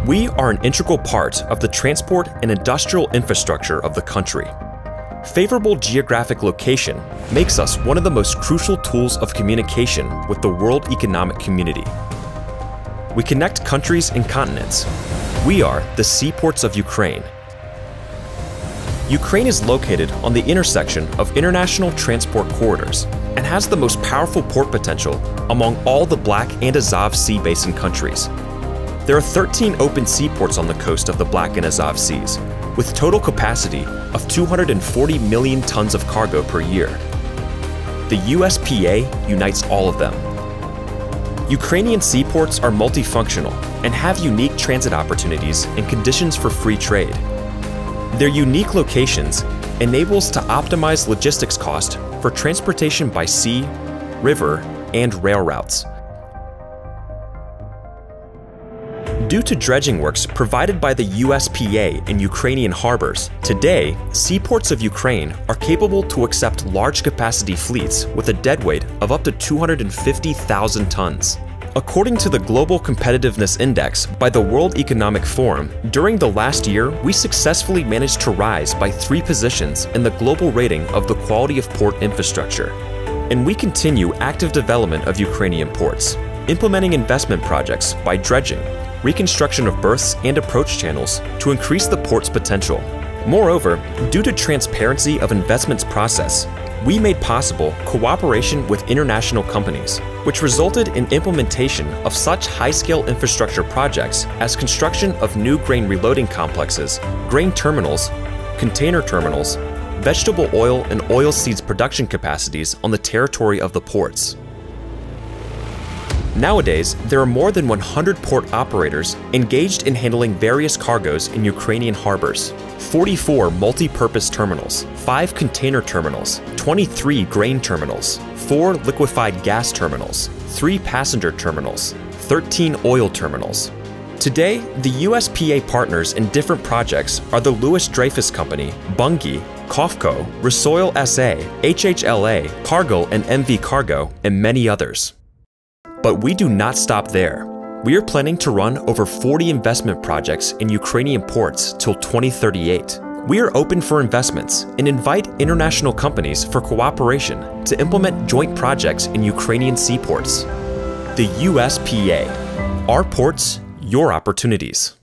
We are an integral part of the transport and industrial infrastructure of the country. Favorable geographic location makes us one of the most crucial tools of communication with the world economic community. We connect countries and continents. We are the seaports of Ukraine. Ukraine is located on the intersection of international transport corridors and has the most powerful port potential among all the Black and Azov Sea Basin countries. There are 13 open seaports on the coast of the Black and Azov Seas, with total capacity of 240 million tons of cargo per year. The USPA unites all of them. Ukrainian seaports are multifunctional and have unique transit opportunities and conditions for free trade. Their unique locations enable us to optimize logistics cost for transportation by sea, river, and rail routes. Due to dredging works provided by the USPA in Ukrainian harbors, today, seaports of Ukraine are capable to accept large-capacity fleets with a deadweight of up to 250,000 tons. According to the Global Competitiveness Index by the World Economic Forum, during the last year, we successfully managed to rise by 3 positions in the global rating of the quality of port infrastructure. And we continue active development of Ukrainian ports, implementing investment projects by dredging, reconstruction of berths and approach channels to increase the port's potential. Moreover, due to transparency of investments process, we made possible cooperation with international companies, which resulted in implementation of such high-scale infrastructure projects as construction of new grain reloading complexes, grain terminals, container terminals, vegetable oil and oilseeds production capacities on the territory of the ports. Nowadays, there are more than 100 port operators engaged in handling various cargoes in Ukrainian harbors, 44 multi-purpose terminals, 5 container terminals, 23 grain terminals, 4 liquefied gas terminals, 3 passenger terminals, 13 oil terminals. Today, the USPA partners in different projects are the Louis Dreyfus Company, Bunge, COFCO, Resoil SA, HHLA, Cargill and MV Cargo, and many others. But we do not stop there. We are planning to run over 40 investment projects in Ukrainian ports till 2038. We are open for investments and invite international companies for cooperation to implement joint projects in Ukrainian seaports. The USPA. Our ports, your opportunities.